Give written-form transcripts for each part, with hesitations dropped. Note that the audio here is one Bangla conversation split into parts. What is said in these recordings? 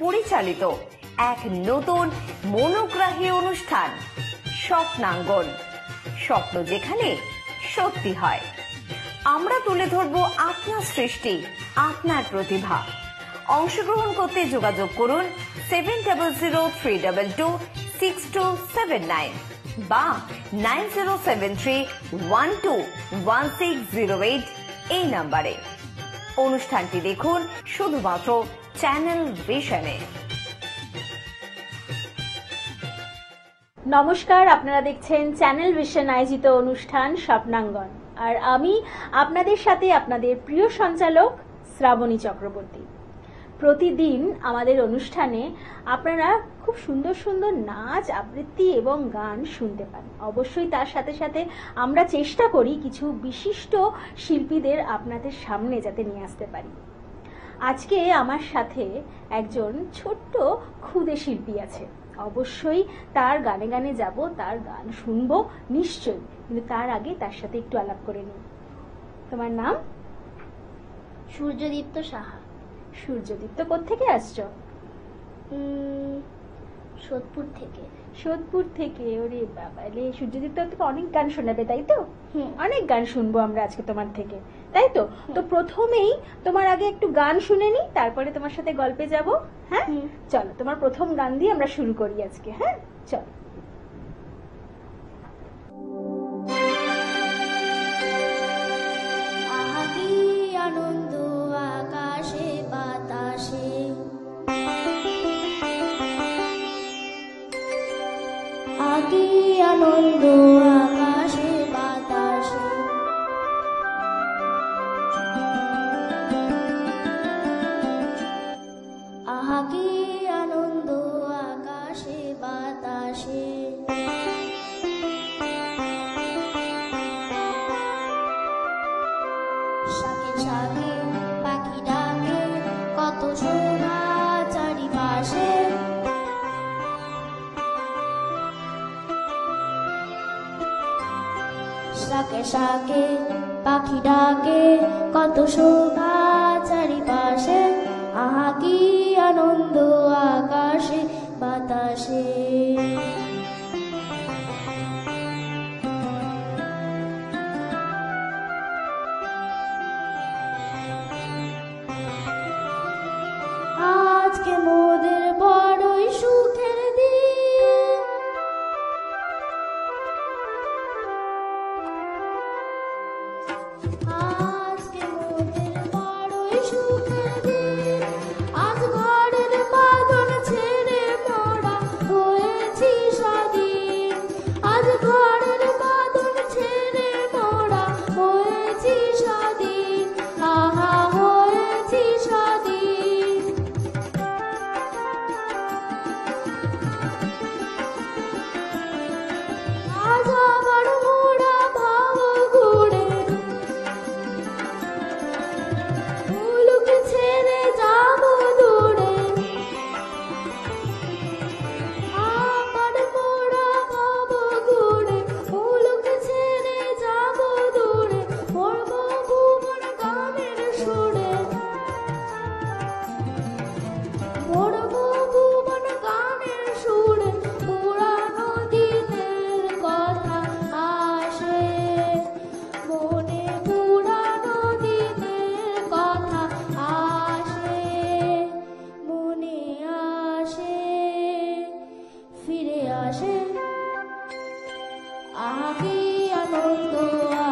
পরিচালিত এক নতুন মনোগ্রাহী অনুষ্ঠান স্বপ্নাঙ্গন। স্বপ্ন যেখানে সত্যি হয়। আমরা তুলে ধরব আপনার সৃষ্টি, আপনার প্রতিভা। অংশগ্রহণ করতে যোগাযোগ করুন 7003226279 বা 9073121608 এই নাম্বারে। অনুষ্ঠানটি দেখুন শুধুমাত্র চ্যানেল ভিশনে। নমস্কার, আপনারা দেখছেন চ্যানেল ভিশন আয়োজিত অনুষ্ঠান স্বপ্নাঙ্গন, আর আমি আপনাদের সাথে আপনাদের প্রিয় সঞ্চালক শ্রাবণী চক্রবর্তী। প্রতিদিন আমাদের অনুষ্ঠানে আপনারা খুব সুন্দর সুন্দর নাচ, আবৃত্তি এবং গান শুনতে পান। অবশ্যই তার সাথে সাথে আমরা চেষ্টা করি কিছু বিশিষ্ট শিল্পীদের আপনাদের সামনে যাতে নিয়ে আসতে পারি। আজকে আমার সাথে একজন ছোট্ট ক্ষুদে শিল্পী আছে। অবশ্যই তার গানে গানে যাব, তার গান শুনবো নিশ্চয়ই, কিন্তু তার আগে তার সাথে একটু আলাপ করে নিই। তোমার নাম? সূর্যদীপ্ত সাহা। সূর্যদীপ্ত, কোত্থেকে আসছো? সোদপুর থেকে। সোদপুর থেকে? ওরে বাবা রে, সূর্যদীপ্ত থেকে অনেক গান শোনাবে তাই তো? অনেক গান শুনবো আমরা আজকে তোমার থেকে, তাই তো? তো প্রথমেই তোমার আগে একটু গান শুনে নি, তারপরে তোমার সাথে গল্পে যাব। হ্যাঁ, চলো তোমার প্রথম গান দিয়ে আমরা শুরু করি আজকে। হ্যাঁ, চলো। আনন্দ আকাশে বাতাসে, আগে আনন্দ আকাশে বাতাসে, আগে আনন্দ আকাশে বাতাসে, শাকে শাকে পাখি ডাকে, কত শোভা চারিপাশে, শাকে শাকে পাখি ডাকে, কত শোভা চারিপাশে, আহা কি আনন্দ আকাশে বাতাসে। আজকে মোদের বড়ই সুখের দিন, আজকে মোদের বড়ই সুখের দিন, আজ ঘরের বাঁধন ছেড়ে মোরা হয়েছি স্বাধীন, আজ ঘরের বাঁধন ছেড়ে মোরা হয়েছি স্বাধীন, আহা হয়েছি স্বাধীন। আজ আবার মোরা ভাব ঘুরে মুলুক ছেড়ে যাব দূরে, আবার মোরা ভাব ঘুরে মুলুক ছেড়ে যাব দূরে, পড়ব ভুবন গানের সুরে, পড়ব ভুবন গানের সুরে, পুরানো দিনের কথা আসে মনে, পুরানো দিনের কথা আসে মনে, আসে ফিরে আসে, আগে আনন্দ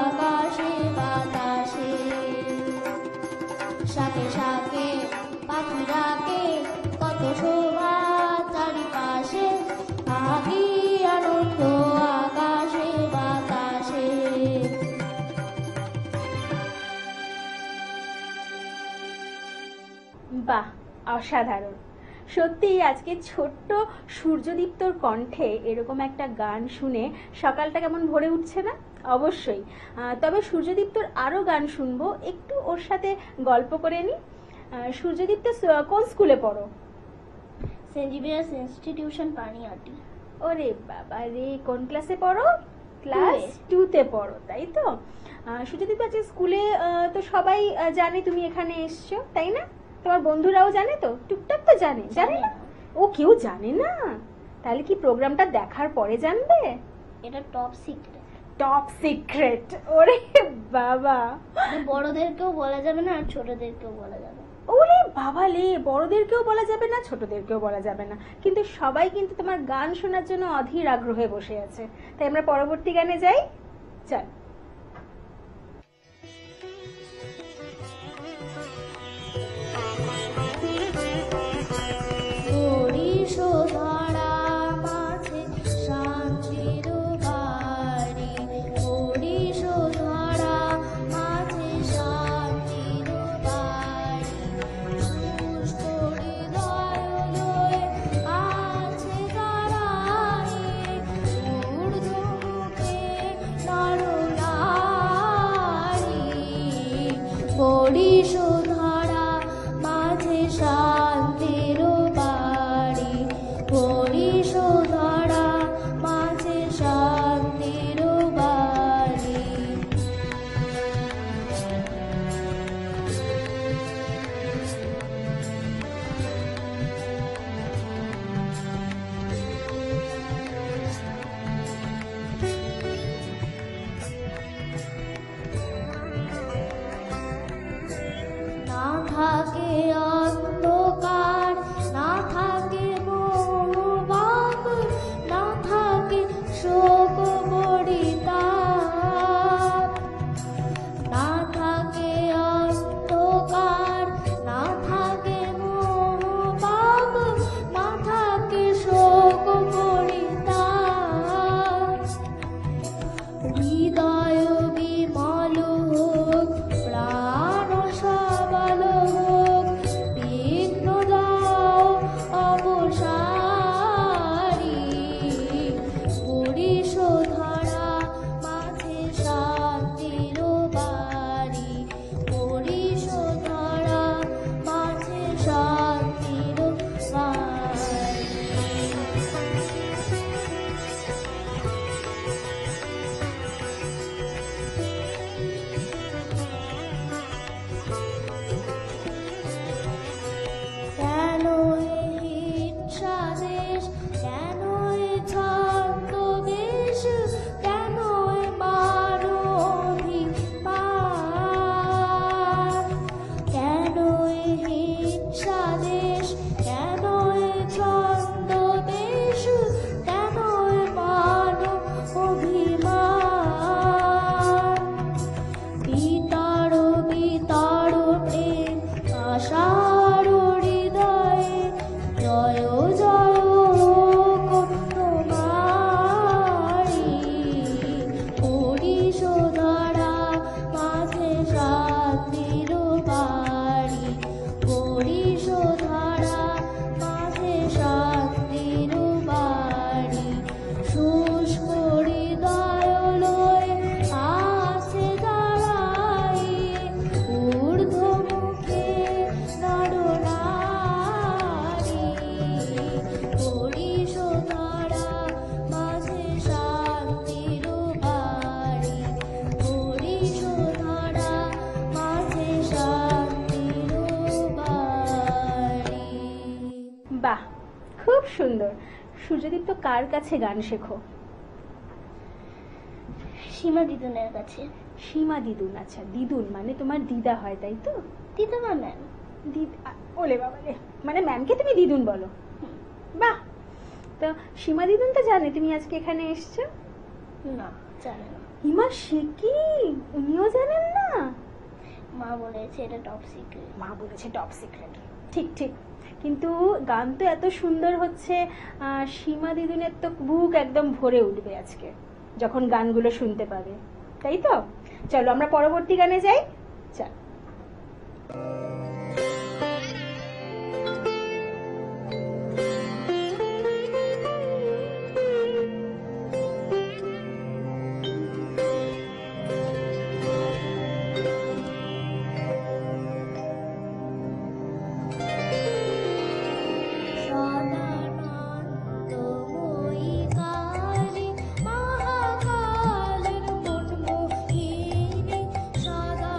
আকাশে বাতাসে, শাকে শাকে পাখি ডাকে, কত শোভা চারিপাশে, আগে আনন্দ আকাশে বাতাসে। বাহ, অসাধারণ। সত্যি আজকে ছোট্ট সূর্যদীপ্তর কণ্ঠে এরকম একটা গান শুনে সকালটা কেমন ভরে উঠছে না? অবশ্যই। তবে সূর্যদীপ্তর আরো গান শুনবো, একটু ওর সাথে গল্প করে নি। সূর্যদীপ্ত কোন স্কুলে পড়ো? Saint Xavier's Institution Panihati. ওরে বাবা রে, কোন ক্লাসে পড়ো? ক্লাস 2 তে পড়ো, তাই তো? সূর্যদীপ্ত, আজকে স্কুলে তো সবাই জানে তুমি এখানে এসছো, তাই না? তোমার বন্ধুরাও জানে তো? টুকটাক তো জানে, জানে না? ও কেউ জানে না? তাহলে কি প্রোগ্রামটা দেখার পরে জানবে? এটা টপ সিক্রেট। Top secret? ওরে বাবা, বড়দেরকেও বলা যাবে না আর ছোটদেরকেও বলা যাবে না। ওরে বাবা লে, বড়দেরকেও বলা যাবে না, ছোটদেরকেও বলা যাবে না, কিন্তু সবাই কিন্তু তোমার গান শোনার জন্য অধীর আগ্রহে বসে আছে। তাই আমরা পরবর্তী গানে যাই, চল। হরিশোধারা মাঝে শান্তির বাড়ি, হরিশোধারা মাঝে শান্তির বাড়ি, শুষ্ক হৃদয় লয়ে আছে দাঁড়ায়ে, ঊর্ধ্বমুখে নরনারী, হরিশোধারা মাঝে শান্তির বাড়ি, হরিশোধারা মাঝে শান্তির বাড়ি। না থাকে অন্ধকার, না থাকে মোহবাক, না থাকে শোক বড়িতাপ, না থাকে অন্ধকার, না থাকে মোহবাক, না থাকে শোক বড়িতাপ, হৃদয় বিমল হোক, প্রাণ সবল হোক, বিঘ্ন দাও অবসারী, হরিশোধারা মাঝে শান্তির বাড়ি, হরিশোধারা মাঝে শান্তির বাড়ি। কেন এই হিংসা দেশ, কেন এই ছদ্মবেশ, কেন এই মানবাধিকার, কেন এই হিংসা দেশ, কেন এই ছদ্মবেশ, কেন এই মানবাধিকার, পিতার পিতার প্রেম আশার হৃদয়ে, জয় জয় হোক তোমারি, হরিশোধারা মাঝে শান্তির বাড়ি, হরিশোধারা মাঝে শান্তির বাড়ি, শুষ্ক হৃদয় লয়ে আছে দাঁড়ায়ে, ঊর্ধ্বমুখে নরনারী, হরিশোধারা মাঝে শান্তির বাড়ি, হরিশোধারা মাঝে শান্তির বাড়ি। বাহ, খুব সুন্দর। সূর্যদীপ, তো কার কাছে গান শেখো? সীমা দিদুনের কাছে। সীমা দিদুন? আচ্ছা, দিদুন মানে তোমার দিদা হয়, তাই তো? দিদুমা ম্যাম। ওলে বাবা রে, মানে ম্যামকে তুমি দিদুন বলো? বাহ। তো সীমা দিদুন তো জানে তুমি আজকে এখানে এসছো? না, জানে না। হিমা, সে কি? উনিও জানেন না? মা বলেছে এটা টপ সিক্রেট। মা বলেছে টপ সিক্রেট, ঠিক ঠিক। কিন্তু গান তো এত সুন্দর হচ্ছে, সীমা দিদুনের তো বুক একদম ভরে উঠবে আজকে যখন গানগুলো শুনতে পাবে, তাই তো? চলো আমরা পরবর্তী গানে যাই, চল। সদানন্দময়ী কালী, মহাকালের মনমোহিনী, সদা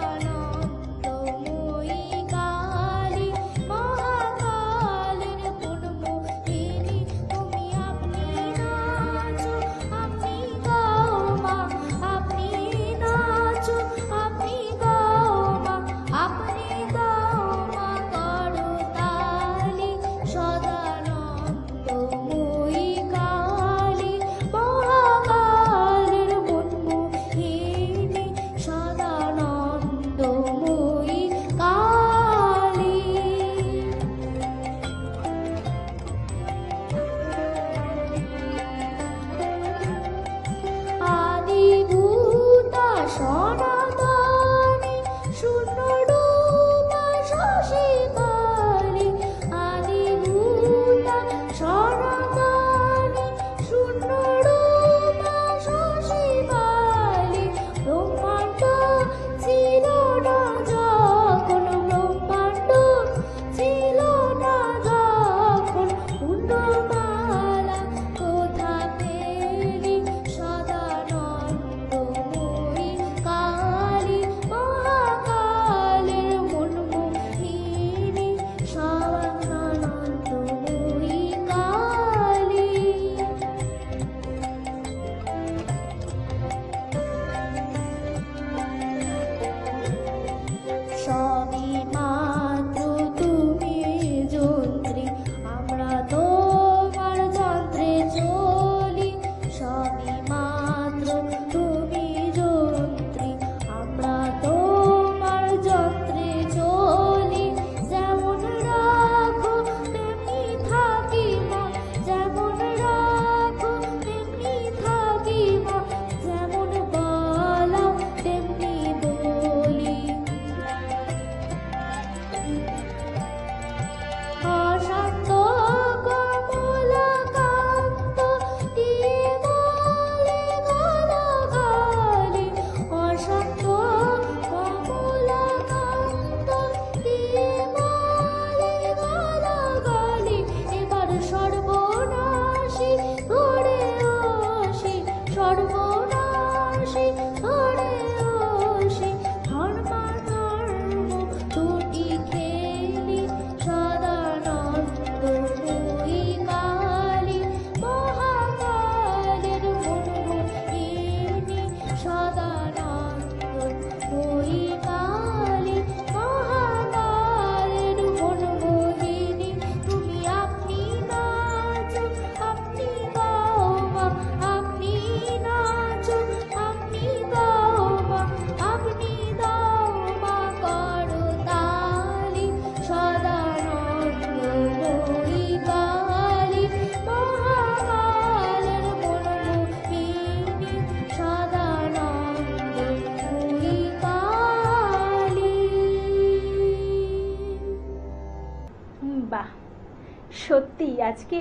সত্যি আজকে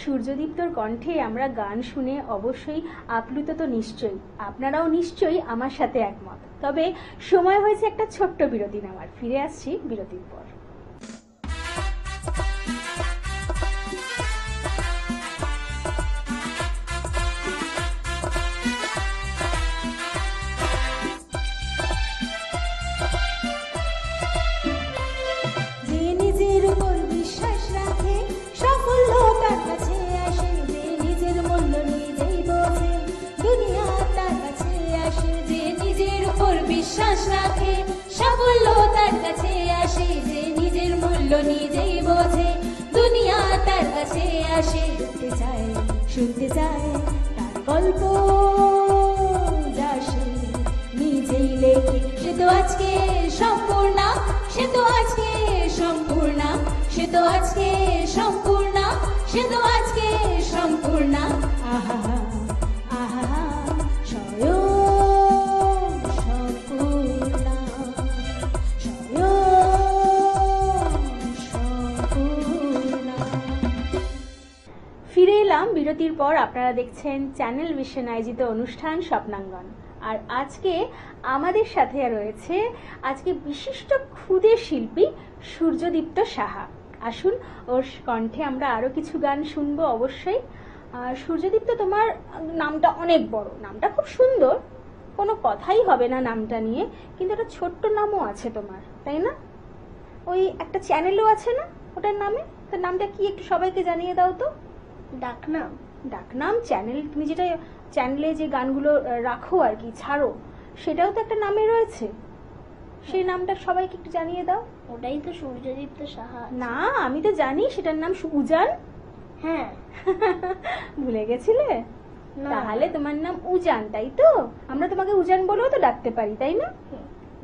সূর্যদীপ্তর কণ্ঠে আমরা গান শুনে অবশ্যই আপ্লুত তো নিশ্চয়ই, আপনারাও নিশ্চয়ই আমার সাথে একমত। তবে সময় হয়েছে একটা ছোট্ট বিরতি নেওয়ার, ফিরে আসছি বিরতির পর। বিশ্বাস রাখে সাফল্য তার কাছে আসে, যে নিজের মূল্য নিজেই বোঝে দুনিয়া তার কাছে আসে। শুনতে চায় তার গল্প, যা সে নিজেই লেখে, সে তো আজকে সম্পূর্ণ, সে তো আজকে সম্পূর্ণ, সে তো আজকে সম্পূর্ণ, সে তো আজকে সম্পূর্ণ। আহা আহা ফিরে এলাম বিরতির পর। আপনারা দেখছেন চ্যানেল ভিশন আয়োজিত অনুষ্ঠান স্বপ্নাঙ্গন। আর আজকে আমাদের সাথে রয়েছে আজকে বিশিষ্ট ক্ষুদে শিল্পী সূর্যদীপ্ত সাহা। আসুন ওর কণ্ঠে আমরা আরো কিছু গান শুনবো অবশ্যই। সূর্যদীপ্ত, তোমার নামটা অনেক বড়, নামটা খুব সুন্দর, কোনো কথাই হবে না নামটা নিয়ে, কিন্তু একটা ছোট্ট নামও আছে তোমার, তাই না? ওই একটা চ্যানেলও আছে না ওটার নামে, তার নামটা কি একটু সবাইকে জানিয়ে দাও তো। ডাকনাম। ডাকনাম চ্যানেল, তুমি যেটা চ্যানেলে যে গানগুলো রাখো আর কি, ছাড়ো, সেটাও তো একটা নামে রয়েছে, সেই নামটা সবাইকে একটু জানিয়ে দাও। ওটাই তো সূর্যদীপ্ত সাহা। না, আমি তো জানি সেটার নাম উজান। হ্যাঁ। ভুলে গেছিলে? না। তাহলে তোমার নাম উজান, তাই তো? আমরা তোমাকে উজান বলেও তো ডাকতে পারি, তাই না?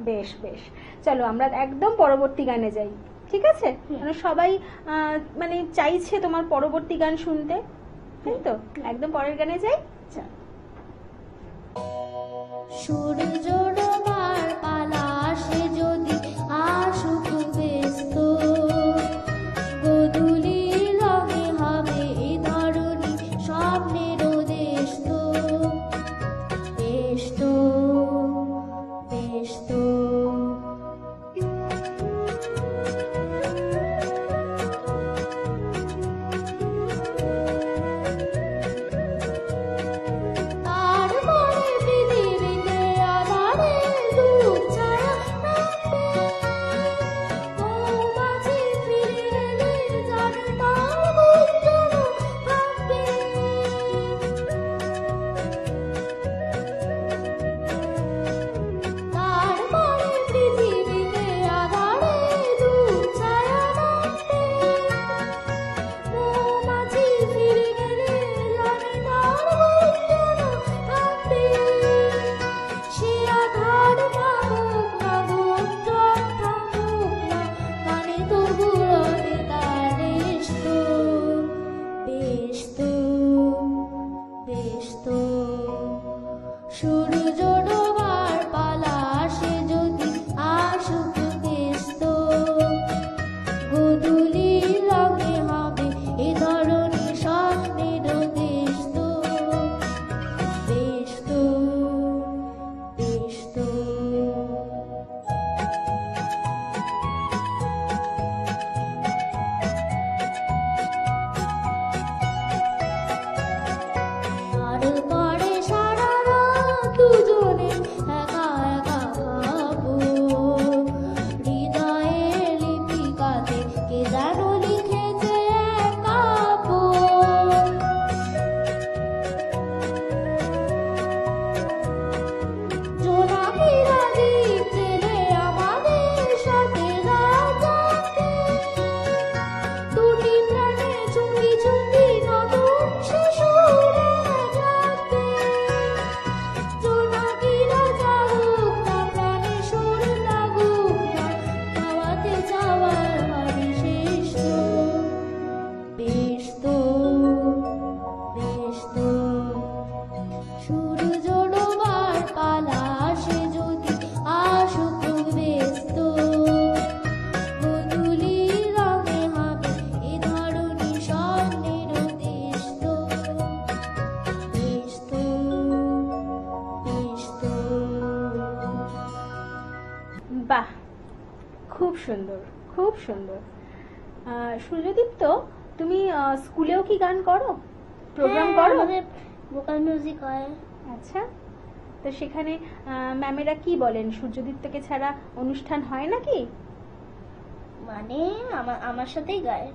বেশ বেশ, চলো আমরা একদম পরবর্তী গানে যাই, ঠিক আছে? মানে সবাই মানে চাইছে তোমার পরবর্তী গান শুনতে, তাই তো? একদম পরের গানে যাই। চল। সূর্য ডোবার পালা আসে যদি আসুক ব্যস্ত, গোধূলি রঙে হবে এই ধরনী স্বপ্নেরও দেশ তো, বেশ তো, বেশ তো। ধরনী সুন্দর, খুব সুন্দর। সূর্যদীপ্ত, তুমি স্কুলেও কি গান করো, প্রোগ্রাম হ্যাঁ, করো? আমাদের ভোকাল মিউজিক হয়। আচ্ছা, তো সেখানে ম্যামেরা কি বলেন, সূর্যদীপ্তকে ছাড়া অনুষ্ঠান হয় নাকি? মানে আমার সাথেই গায়।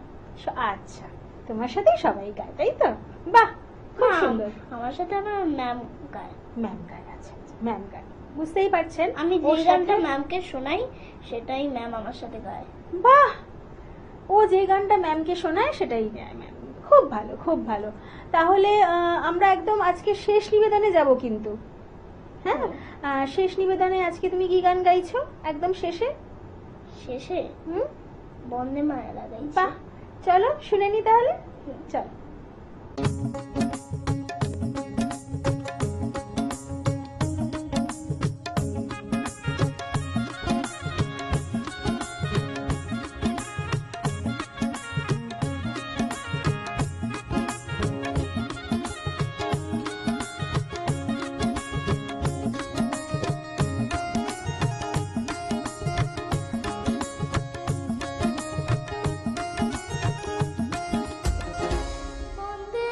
আচ্ছা, তোমার সাথেই সবাই গায়, তাই তো? বাহ, খুব না, সুন্দর। আমার সাথে আমার ম্যাম গায়। ম্যাম গায়, আচ্ছা আচ্ছা, ম্যাম গায়, বুঝতেই পারছেন। আমি যে ওর গানটা সাথে- ম্যামকে শোনাই সেটাই ম্যাম আমার সাথে গায়। বাহ, ও যে গানটা ম্যামকে শোনায় সেটাই ম্যাম। খুব ভালো, খুব ভালো। তাহলে আমরা একদম আজকে শেষ নিবেদনে যাব কিন্তু। হ্যাঁ, শেষ নিবেদনে আজকে তুমি কি গান গাইছো একদম শেষে? শেষে হুম, বন্দে মায়েরা গাইছে। বাহ, চলো শুনে নি তাহলে, চলো। বন্দে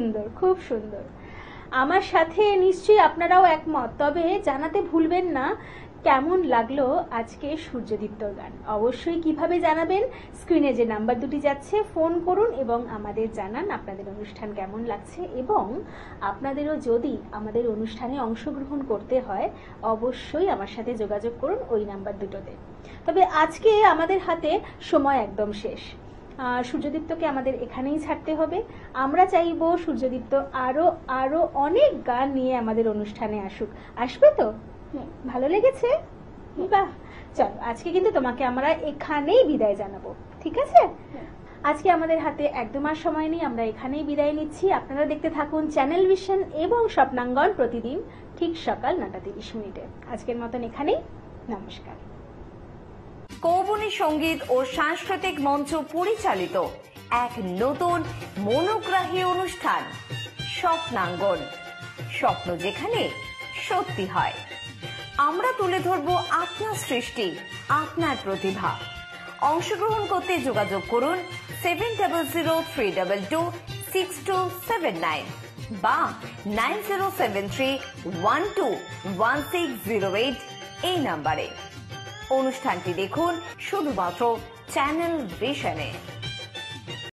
সুন্দর, খুব সুন্দর। আমার সাথে নিশ্চয়ই আপনারাও একমত। তবে জানাতে ভুলবেন না কেমন লাগলো আজকে সূর্যদীপ্তর গান। অবশ্যই কিভাবে জানাবেন, স্ক্রিনে যে নাম্বার দুটি যাচ্ছে ফোন করুন এবং আমাদের জানান আপনাদের অনুষ্ঠান কেমন লাগছে, এবং আপনাদেরও যদি আমাদের অনুষ্ঠানে অংশগ্রহণ করতে হয় অবশ্যই আমার সাথে যোগাযোগ করুন ওই নাম্বার দুটোতে। তবে আজকে আমাদের হাতে সময় একদম শেষ। সূর্যদীপ্তকে আমাদের এখানেই ছাড়তে হবে। আমরা চাইবো সূর্যদীপ্ত আরো আরো অনেক গান নিয়ে আমাদের অনুষ্ঠানে আসুক। আসবে তো? ভালো লেগেছে? বাহ, চলো আজকে কিন্তু তোমাকে আমরা এখানেই বিদায় জানাবো, ঠিক আছে? আজকে আমাদের হাতে একদম আর সময় নেই, আমরা এখানেই বিদায় নিচ্ছি। আপনারা দেখতে থাকুন চ্যানেল ভিশন এবং স্বপ্নাঙ্গন প্রতিদিন ঠিক সকাল 9:30। আজকের মতন এখানেই, নমস্কার। কৌবনী সঙ্গীত ও সাংস্কৃতিক মঞ্চ পরিচালিত এক নতুন মনোগ্রাহী অনুষ্ঠান স্বপ্নাঙ্গন, স্বপ্ন যেখানে সত্যি হয়। আমরা তুলে ধরব আপনার সৃষ্টি, আপনার প্রতিভা। অংশগ্রহণ করতে যোগাযোগ করুন 7003226279 বা 9073121608 এই নাম্বারে। অনুষ্ঠানটি দেখুন শুধুমাত্র চ্যানেল ভিশনে।